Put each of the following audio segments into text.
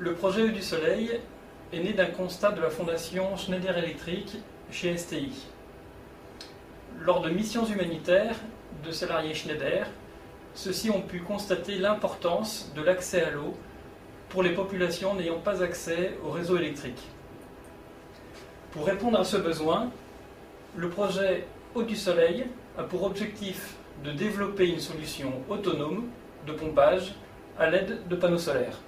Le projet Eau du Soleil est né d'un constat de la fondation Schneider Electric chez STI. Lors de missions humanitaires de salariés Schneider, ceux-ci ont pu constater l'importance de l'accès à l'eau pour les populations n'ayant pas accès au réseau électrique. Pour répondre à ce besoin, le projet Eau du Soleil a pour objectif de développer une solution autonome de pompage à l'aide de panneaux solaires.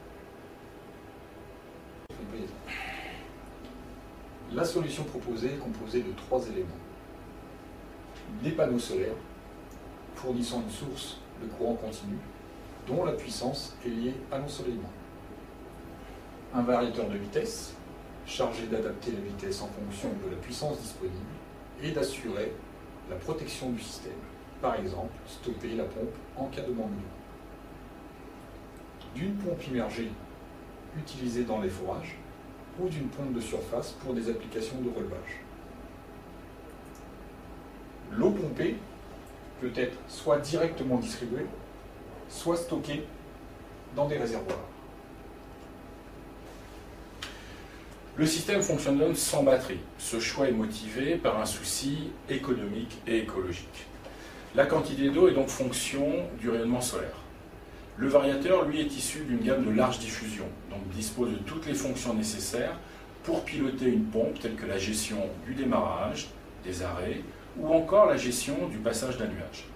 La solution proposée est composée de 3 éléments. Des panneaux solaires fournissant une source de courant continu dont la puissance est liée à l'ensoleillement. Un variateur de vitesse chargé d'adapter la vitesse en fonction de la puissance disponible et d'assurer la protection du système. Par exemple, stopper la pompe en cas de manque d'eau. D'une pompe immergée utilisée dans les forages ou d'une pompe de surface pour des applications de relevage. L'eau pompée peut être soit directement distribuée, soit stockée dans des réservoirs. Le système fonctionne donc sans batterie. Ce choix est motivé par un souci économique et écologique. La quantité d'eau est donc fonction du rayonnement solaire. Le variateur, lui, est issu d'une gamme de large diffusion, donc dispose de toutes les fonctions nécessaires pour piloter une pompe telle que la gestion du démarrage, des arrêts, ou encore la gestion du passage d'un nuage.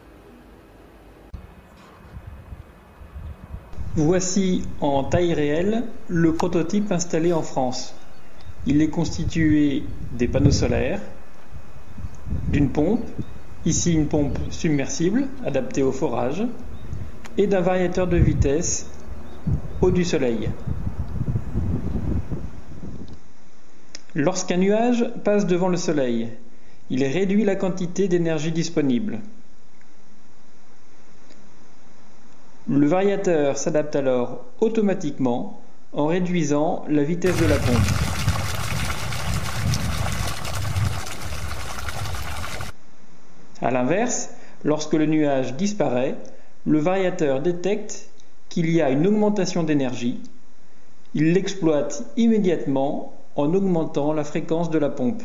Voici en taille réelle le prototype installé en France. Il est constitué des panneaux solaires, d'une pompe, ici une pompe submersible adaptée au forage, et d'un variateur de vitesse Eau du Soleil. Lorsqu'un nuage passe devant le Soleil, il réduit la quantité d'énergie disponible. Le variateur s'adapte alors automatiquement en réduisant la vitesse de la pompe. A l'inverse, lorsque le nuage disparaît, le variateur détecte qu'il y a une augmentation d'énergie. Il l'exploite immédiatement en augmentant la fréquence de la pompe.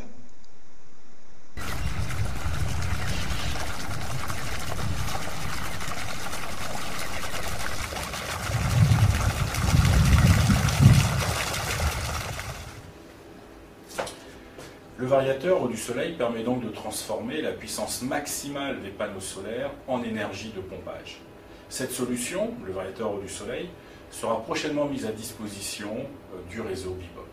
Le variateur Eau du Soleil permet donc de transformer la puissance maximale des panneaux solaires en énergie de pompage. Cette solution, le variateur Eau du Soleil, sera prochainement mise à disposition du réseau BIPOP.